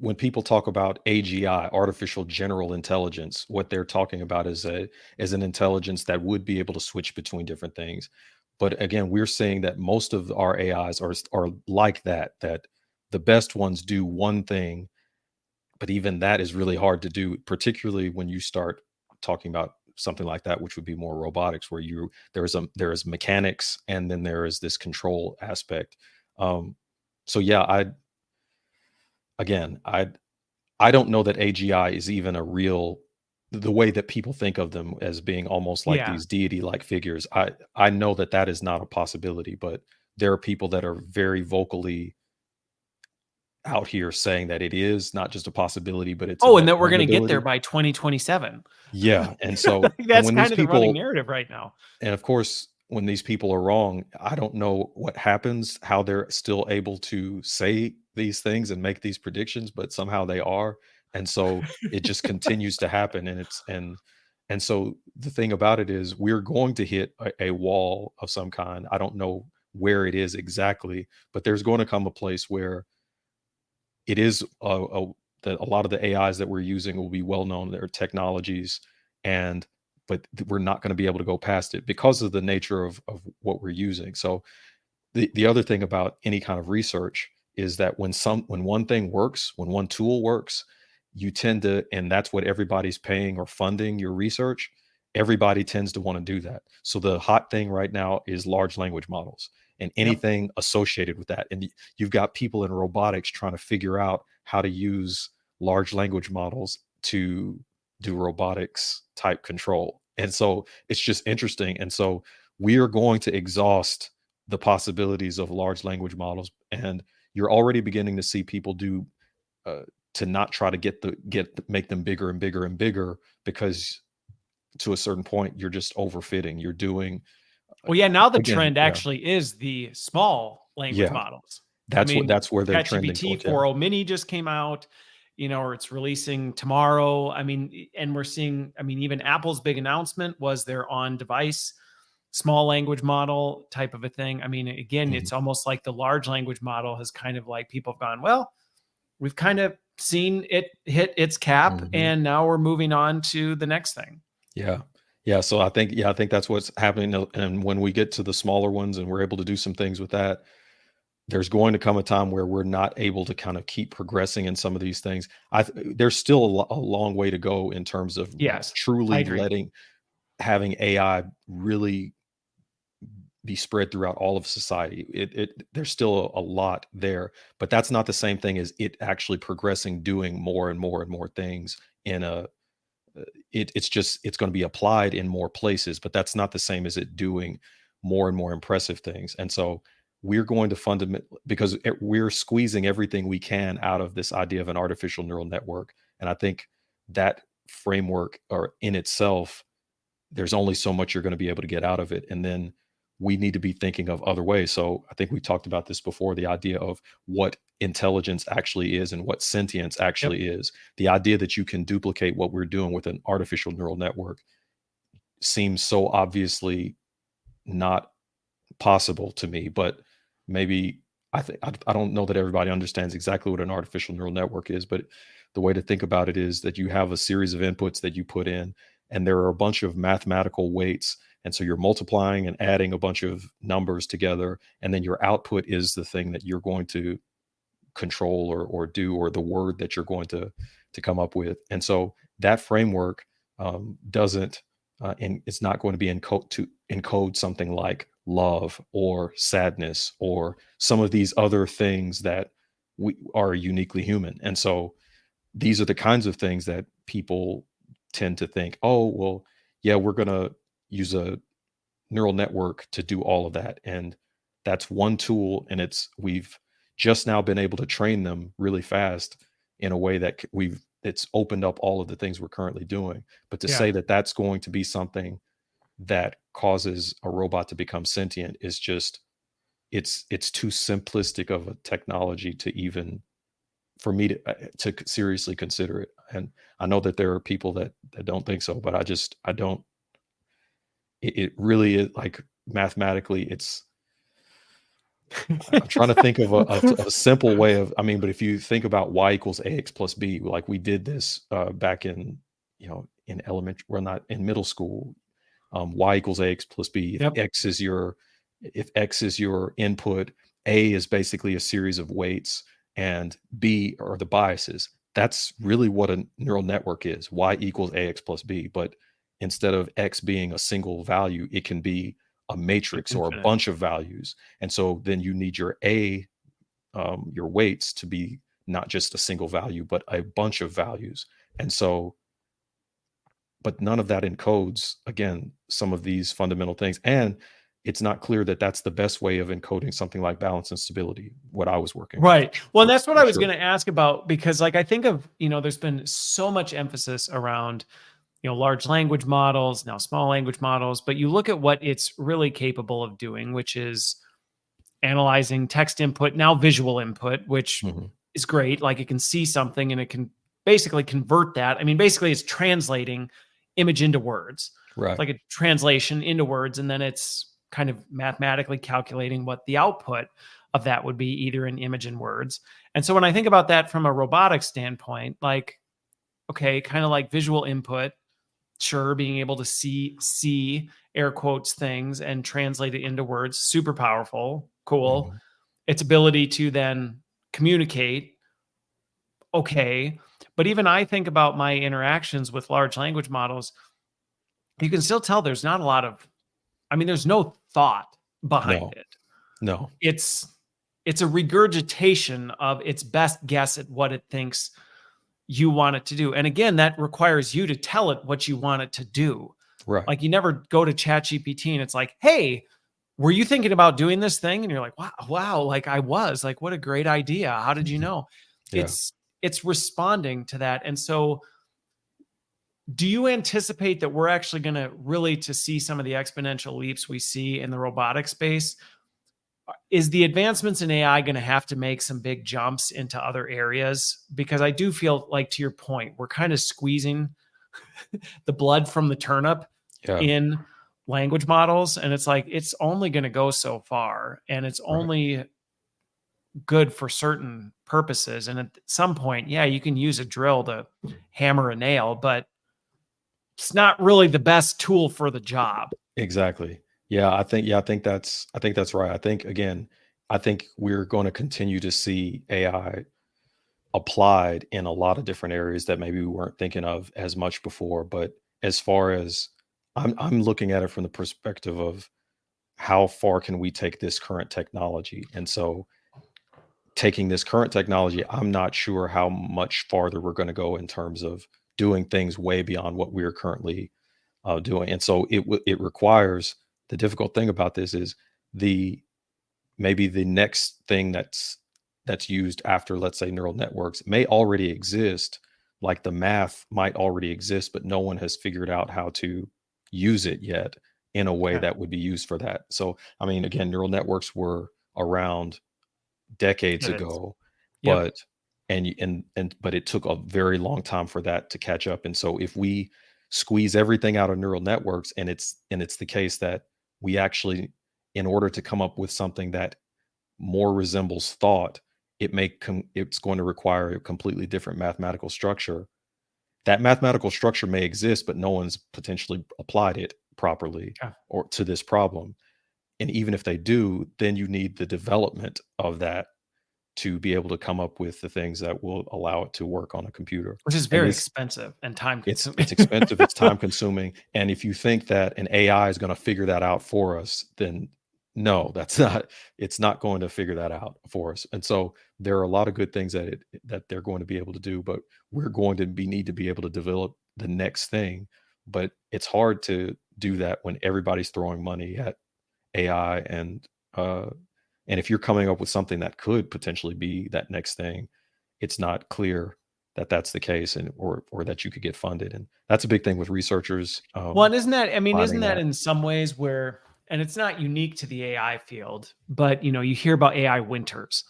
when people talk about AGI, artificial general intelligence, what they're talking about is an intelligence that would be able to switch between different things. But again, we're seeing that most of our AIs are like that, that the best ones do one thing, but even that is really hard to do, particularly when you start talking about something like that, which would be more robotics, where there is mechanics, and then there is this control aspect. So yeah, again, I don't know that AGI is even a real, the way that people think of them as being almost like Yeah. these deity-like figures. I know that that is not a possibility, but there are people that are very vocally out here saying that it is not just a possibility, but it's Oh, and that we're going to get there inevitability. by 2027. Yeah, and so Like, and that's when these kind of the running people narrative right now. and of course, when these people are wrong, I don't know what happens, how they're still able to say these things and make these predictions, but somehow they are. And so it just continues to happen. And so the thing about it is we're going to hit a wall of some kind. I don't know where it is exactly, but there's going to come a place where it is that a lot of the AIs that we're using will be well known. Their technologies, and but we're not going to be able to go past it because of the nature of what we're using. So the other thing about any kind of research is that when one thing works, when one tool works, you tend to, and that's what everybody's paying or funding your research, everybody tends to want to do that. So the hot thing right now is large language models and Yep. anything associated with that. And you've got people in robotics trying to figure out how to use large language models to do robotics type control. And so it's just interesting. And so we are going to exhaust the possibilities of large language models. And you're already beginning to see people do uh, to not try to make them bigger and bigger and bigger, because to a certain point you're just overfitting. You're doing Well, yeah, now the again, trend yeah, actually is the small language yeah. models. I That's what mean, that's where they're trending ChatGPT towards. Yeah. 4.0 mini just came out, or it's releasing tomorrow. I mean, and we're seeing, I mean, even Apple's big announcement was their on device small language model type of a thing. I mean, again, Mhm. it's almost like the large language model has kind of like people have gone, well, we've kind of seen it hit its cap Mhm. and now we're moving on to the next thing. Yeah. Yeah, so I think that's what's happening, and when we get to the smaller ones and we're able to do some things with that, there's going to come a time where we're not able to kind of keep progressing in some of these things. There's still a long way to go in terms of Yes, I truly agree. having AI really be spread throughout all of society. There's still a lot there, but that's not the same thing as it actually progressing, doing more and more and more things in a it's going to be applied in more places, but that's not the same as it doing more and more impressive things. And so we're going to because we're squeezing everything we can out of this idea of an artificial neural network. And I think that framework, or in itself, there's only so much you're going to be able to get out of it. And then we need to be thinking of other ways. So I think we talked about this before, the idea of what intelligence actually is and what sentience Yep. actually is. The idea that you can duplicate what we're doing with an artificial neural network seems so obviously not possible to me, but maybe I don't know that everybody understands exactly what an artificial neural network is, but the way to think about it is that you have a series of inputs that you put in, and there are a bunch of mathematical weights. And so you're multiplying and adding a bunch of numbers together, and then your output is the thing that you're going to control or do, or the word that you're going to come up with. And so that framework doesn't and it's not going to be encode something like love or sadness or some of these other things that we are uniquely human. And so these are the kinds of things that people tend to think, oh well, yeah, we're going to use a neural network to do all of that. And that's one tool. And we've just now been able to train them really fast in a way that it's opened up all of the things we're currently doing. But to Yeah. say that that's going to be something that causes a robot to become sentient is just, it's too simplistic of a technology to even, for me to seriously consider it. And I know that there are people that don't think so, but I don't, it really is like mathematically, I'm trying to think of a simple way of, I mean, but if you think about y equals ax plus b, like we did this back in, in elementary, well, not in middle school, y equals ax plus b. Yep. If x is your input, a is basically a series of weights, and b are the biases. That's really what a neural network is. Y equals ax plus b. But instead of x being a single value, it can be a It's matrix or a infinite. bunch of values. And so then you need your weights to be not just a single value, but a bunch of values. And so, but none of that encodes, again, some of these fundamental things. And it's not clear that that's the best way of encoding something like balance and stability, what I was working with, Right. Well, and that's what for I was sure. going to ask about, because like I think of, there's been so much emphasis around, large language models, now small language models, but you look at what it's really capable of doing, which is analyzing text input, now visual input, which Mhm. is great. Like it can see something and it can basically convert that. I mean, basically it's translating image into words. It's Right. like a translation into words, and then it's kind of mathematically calculating what the output of that would be, either in image and words. And so when I think about that from a robotic standpoint, like, okay, kind of like visual input, Sure, being able to see air quotes things and translate it into words, super powerful, cool. Mhm. Its ability to then communicate, okay. But even I think about my interactions with large language models, you can still tell there's not a lot of, I mean, there's no thought behind No, it. no, It's a regurgitation of its best guess at what it thinks you want it to do. And again, that requires you to tell it what you want it to do. right. Like, you never go to ChatGPT and it's like, hey, were you thinking about doing this thing? And you're like, wow, like I was. Like, what a great idea. How did you Mhm. know? Yeah. It's responding to that. And so do you anticipate that we're actually going to really to see some of the exponential leaps we see in the robotic space? Is the advancements in AI going to have to make some big jumps into other areas? Because I do feel like, to your point, we're kind of squeezing the blood from the turnip Yeah. in language models. And it's like, it's only going to go so far, and it's Right. only good for certain purposes. And at some point, yeah, you can use a drill to hammer a nail, but it's not really the best tool for the job. Exactly. I think that's right. I think again, I think we're going to continue to see AI applied in a lot of different areas that maybe we weren't thinking of as much before. But as far as I'm looking at it from the perspective of how far can we take this current technology? And so taking this current technology, I'm not sure how much farther we're going to go in terms of doing things way beyond what we're currently doing. And so it requires, the difficult thing about this is the maybe the next thing that's used after, let's say, neural networks may already exist. Like the math might already exist, but no one has figured out how to use it yet in a way Okay. that would be used for that. So I mean, again, neural networks were around decades It is. ago, Yep. but but it took a very long time for that to catch up. And so if we squeeze everything out of neural networks, and it's the case that we actually, in order to come up with something that more resembles thought, it's going to require a completely different mathematical structure. That mathematical structure may exist, but no one's potentially applied it properly Okay. or to this problem. And even if they do, then you need the development of that to be able to come up with the things that will allow it to work on a computer. Which is And very expensive and time consuming. it's expensive, it's time consuming, and if you think that an AI is gonna figure that out for us, then no, that's not, it's not going to figure that out for us. And so there are a lot of good things that they're going to be able to do, but we're going to need to be able to develop the next thing. But it's hard to do that when everybody's throwing money at AI, and if you're coming up with something that could potentially be that next thing, it's not clear that that's the case, and or that you could get funded. And that's a big thing with researchers, Well, and isn't that, I mean, isn't finding that that. in some ways where, and it's not unique to the AI field, but you hear about AI winters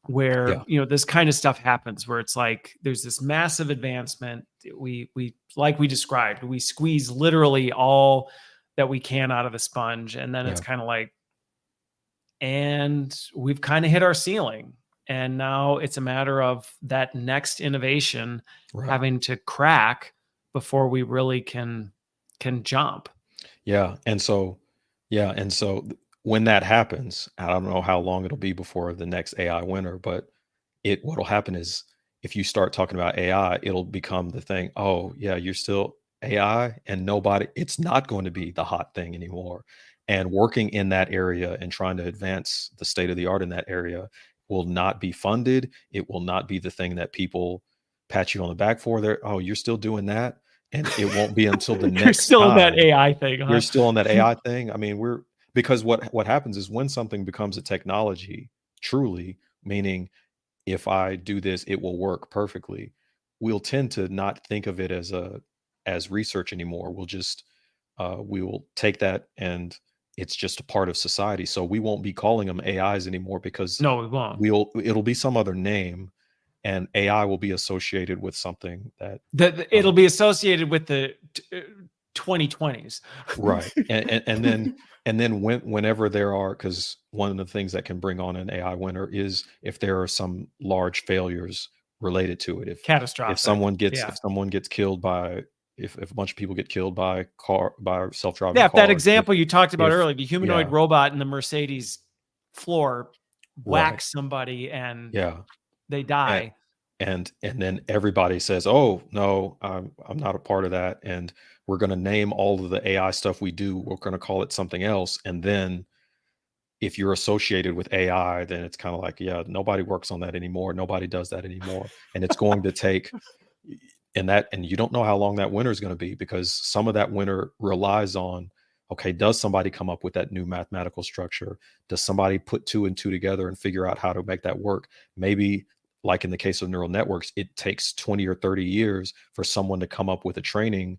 where, Yeah, this kind of stuff happens where it's like there's this massive advancement. We like we described, we squeeze literally all that we can out of the sponge. And then it's yeah, kind of like, and we've kind of hit our ceiling. And now it's a matter of that next innovation right. having to crack before we really can jump. Yeah, and so when that happens, I don't know how long it'll be before the next AI winner, but it what'll happen is if you start talking about AI, it'll become the thing. Oh, yeah, you're still AI, and nobody, it's not going to be the hot thing anymore. And working in that area and trying to advance the state of the art in that area will not be funded. It will not be the thing that people pat you on the back for. There, oh, you're still doing that. And it won't be until the You're next still in that time AI thing, you're huh? still on that AI thing. I mean, because what happens is when something becomes a technology, truly, meaning if I do this, it will work perfectly. We'll tend to not think of it as research anymore. We will take that, and it's just a part of society. So we won't be calling them AIs anymore because No, we won't. it'll be some other name, and AI will be associated with something that It'll be associated with the 2020s. right. And then whenever there are, because one of the things that can bring on an AI winner is if there are some large failures related to it. If Catastrophic. someone gets Yeah. killed by, if a bunch of people get killed by self-driving Yeah, if that cars, example you talked about if earlier, the humanoid yeah, robot in the Mercedes floor right, whacks somebody and yeah. they And die. and then everybody says, "Oh, no, I'm not a part of that, and we're gonna name all of the AI stuff we do, we're gonna call it something else." And then if you're associated with AI, then it's kinda like, yeah, nobody works on that anymore, nobody does that anymore, and it's going to take and you don't know how long that winter is gonna be, because some of that winter relies on, okay, does somebody come up with that new mathematical structure? Does somebody put 2 and 2 together and figure out how to make that work? Maybe, like in the case of neural networks, it takes 20 or 30 years for someone to come up with a training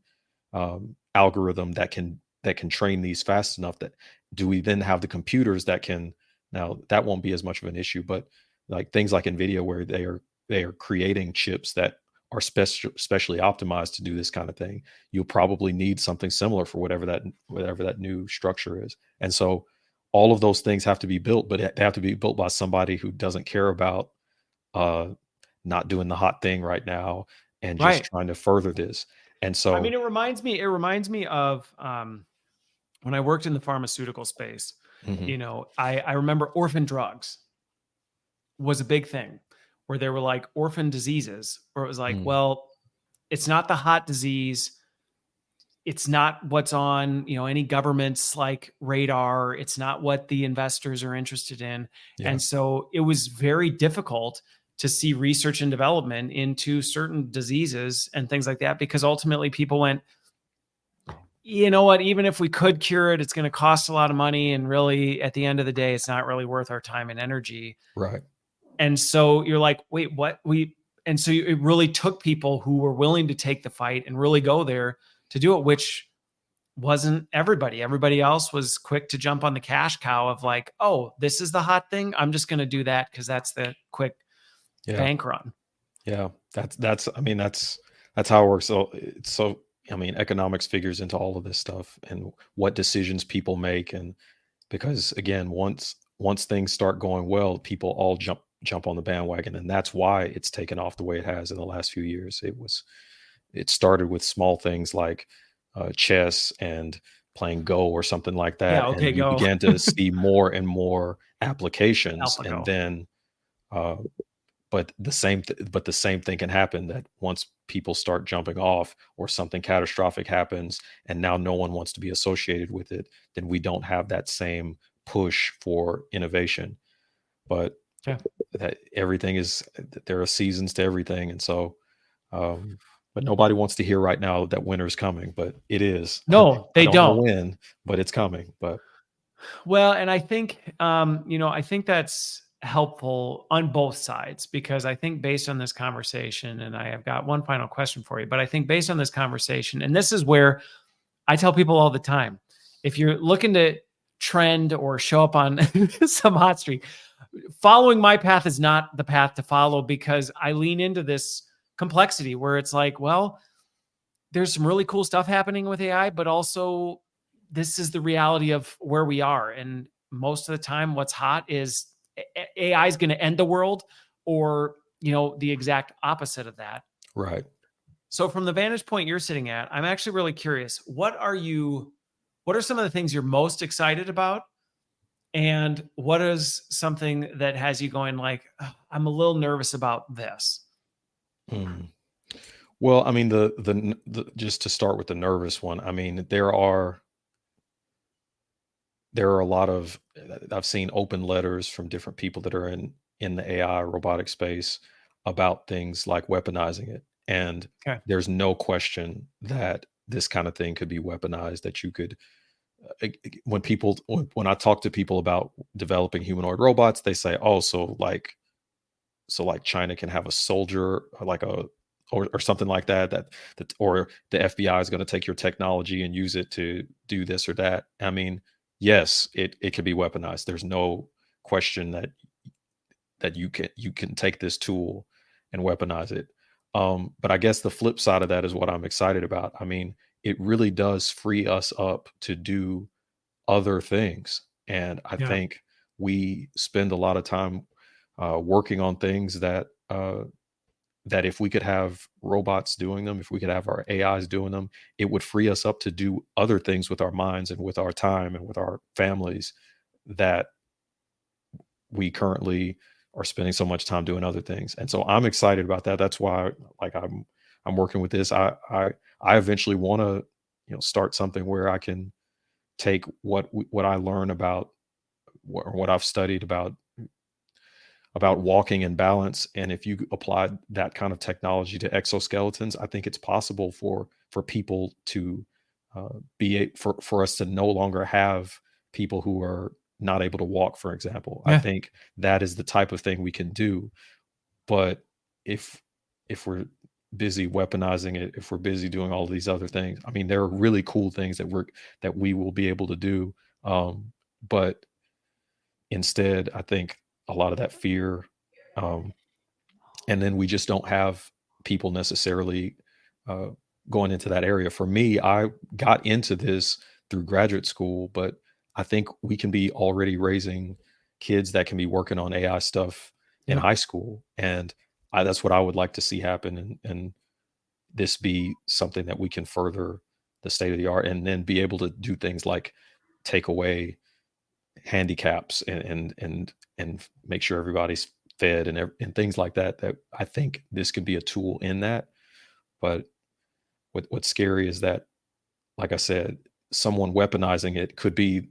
algorithm that can train these fast enough. That do we then have the computers that can, now that won't be as much of an issue, but like things like Nvidia, where they are creating chips that are specially optimized to do this kind of thing. You'll probably need something similar for whatever that new structure is. And so all of those things have to be built, but they have to be built by somebody who doesn't care about uh, not doing the hot thing right now and just Right. trying to further this. And I mean, so, it reminds me of when I worked in the pharmaceutical space. mhm, I remember orphan drugs was a big thing where there were like orphan diseases, where it was like, mm, well, it's not the hot disease. It's not what's on, any government's like radar. It's not what the investors are interested in. yeah, And so it was very difficult to see research and development into certain diseases and things like that, because ultimately people went, you know what, even if we could cure it, it's going to cost a lot of money. And really, at the end of the day, it's not really worth our time and energy. right, And so you're like, wait, what? And so it really took people who were willing to take the fight and really go there to do it, which wasn't everybody. Everybody else was quick to jump on the cash cow of like, oh, this is the hot thing. I'm just going to do that because that's the quick yeah, bank run. yeah. That's I mean that's how it works. So it's so I mean economics figures into all of this stuff and what decisions people make. And because again, once things start going well, people all jump on the bandwagon, and that's why it's taken off the way it has in the last few years. It started with small things like chess and playing Go or something like Yeah. that, Okay. and you Go. began to see more and more applications, and AlphaGo. then uh, but the same thing can happen, that once people start jumping off or something catastrophic happens and now no one wants to be associated with it, then we don't have that same push for innovation. But Yeah. that everything is there are seasons to everything. And so um, but nobody wants to hear right now that winter is coming, but it is. No, I they don't know don't. when, but it's coming. But Well, and I think, I think that's helpful on both sides, because I think based on this conversation, and I have got one final question for you, but I think based on this conversation, and this is where I tell people all the time, if you're looking to trend or show up on some hot streak, following my path is not the path to follow, because I lean into this complexity where it's like, well, there's some really cool stuff happening with AI, but also this is the reality of where we are. And most of the time, what's hot is AI is going to end the world, or, the exact opposite of that. right. So from the vantage point you're sitting at, I'm actually really curious. What are some of the things you're most excited about? And what is something that has you going like, "Ugh, I'm a little nervous about this." Mm. Well, I mean, the just to start with the nervous one, I mean, there are a lot of I've seen open letters from different people that are in the AI robotic space about things like weaponizing it. And Okay. there's no question that this kind of thing could be weaponized, that you could when I talk to people about developing humanoid robots, they say, "Oh, so like China can have a soldier like a or something like that or the FBI is going to take your technology and use it to do this or that." I mean, yes, it can be weaponized. There's no question that you can take this tool and weaponize it. But I guess the flip side of that is what I'm excited about. I mean, it really does free us up to do other things. And I Yeah. think we spend a lot of time working on things that that if we could have robots doing them, if we could have our AIs doing them, it would free us up to do other things with our minds and with our time and with our families that we currently are spending so much time doing other things. And so I'm excited about that. That's why, like, I'm working with this. I eventually want to, start something where I can take what I learn about what I've studied about walking and balance. And if you apply that kind of technology to exoskeletons, I think it's possible for people to for us to no longer have people who are not able to walk, for example. I Yeah. think that is the type of thing we can do. But if we're busy weaponizing it, if we're busy doing all these other things, I mean, there are really cool things that we will be able to do. But instead, I think a lot of that fear, um, and then we just don't have people necessarily uh, going into that area. For me, I got into this through graduate school, but I think we can be already raising kids that can be working on AI stuff in Yeah. high school, and that's what I would like to see happen, and this be something that we can further the state of the art, and then be able to do things like take away handicaps and make sure everybody's fed and things like that. That I think this could be a tool in that. But what's scary is that, like I said, someone weaponizing it could be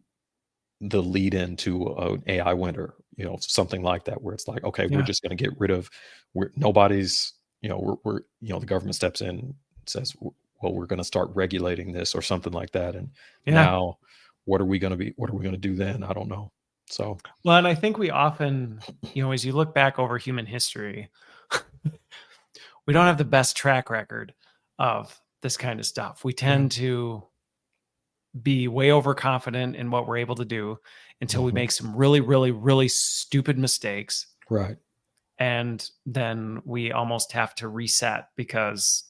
the lead into an AI winter, something like that, where it's like, okay, we're Yeah. just going to get rid of, nobody's, we're the government steps in and says, well, we're going to start regulating this or something like that. And Yeah. now what are we going to do then? I don't know. So, Well, and I think we often, as you look back over human history, we don't have the best track record of this kind of stuff. We yeah. tend to be way overconfident in what we're able to do until we Mhm. make some really, really, really stupid mistakes. Right. And then we almost have to reset because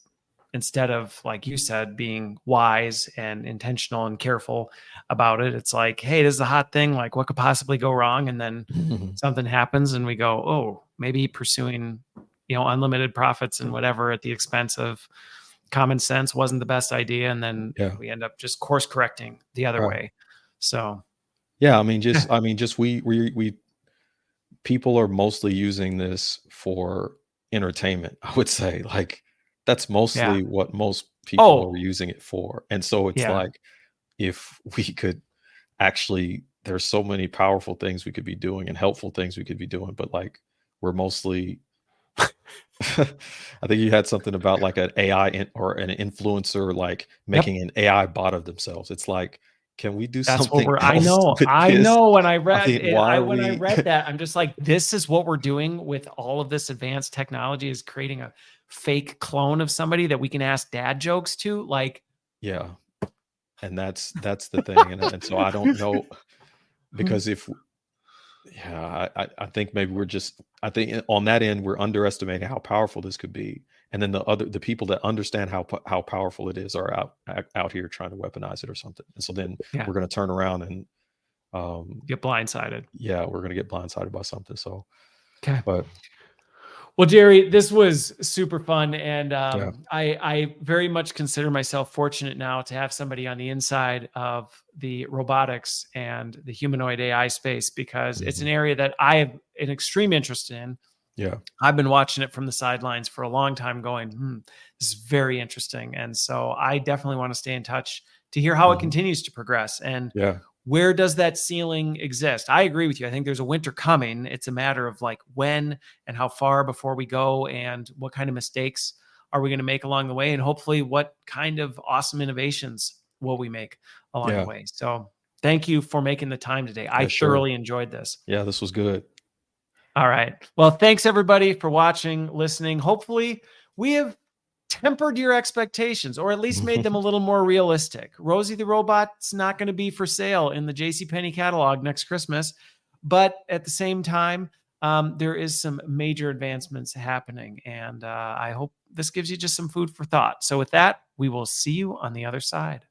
instead of, like you said, being wise and intentional and careful about it, it's like, hey, this is a hot thing. Like, what could possibly go wrong? And then Mhm. something happens and we go, oh, maybe pursuing, unlimited profits and whatever at the expense of common sense wasn't the best idea. And then Yeah. we end up just course correcting the other Right. way. So, Yeah. I mean, yeah. just we people are mostly using this for entertainment. I would say, like, that's Yeah. mostly what most people Oh, are using it for. And so it's yeah. like, if we could actually, there's so many powerful things we could be doing and helpful things we could be doing, but like, we're mostly I think you had something about like an AI or an influencer, like Yep. making an AI bot of themselves. It's like, can we do That's what something I else know. with I this? know when I I read mean, it, why are when I we? read that, I'm just like, this is what we're doing with all of this advanced technology, is creating a fake clone of somebody that we can ask dad jokes to. Like, Yeah, and that's the thing, and so I don't know, because if yeah, I think maybe I think on that end we're underestimating how powerful this could be, and then the people that understand how powerful it is are out here trying to weaponize it or something, and so then yeah, we're going to turn around and um get blindsided. yeah, we're going to get blindsided by something. So, Okay. but Well, Jerry, this was super fun, and yeah. I very much consider myself fortunate now to have somebody on the inside of the robotics and the humanoid AI space, because it's an Mhm. area that I have an extreme interest in. Yeah. I've been watching it from the sidelines for a long time, going, this is very interesting. And so I definitely want to stay in touch to hear how it Mhm. continues to progress and Yeah. where does that ceiling exist. I agree with you. I think there's a winter coming. It's a matter of like when and how far before we go, and what kind of mistakes are we going to make along the way, and hopefully what kind of awesome innovations will we make along the Yeah. way. So thank you for making the time today. I Yeah, sure. thoroughly enjoyed this. Yeah, this was good. All right. Well, thanks everybody for watching, listening. Hopefully, we have tempered your expectations, or at least made them a little more realistic. Rosie the robot's not going to be for sale in the JCPenney catalog next Christmas, but at the same time, there is some major advancements happening, and I hope this gives you just some food for thought. So, with that, we will see you on the other side.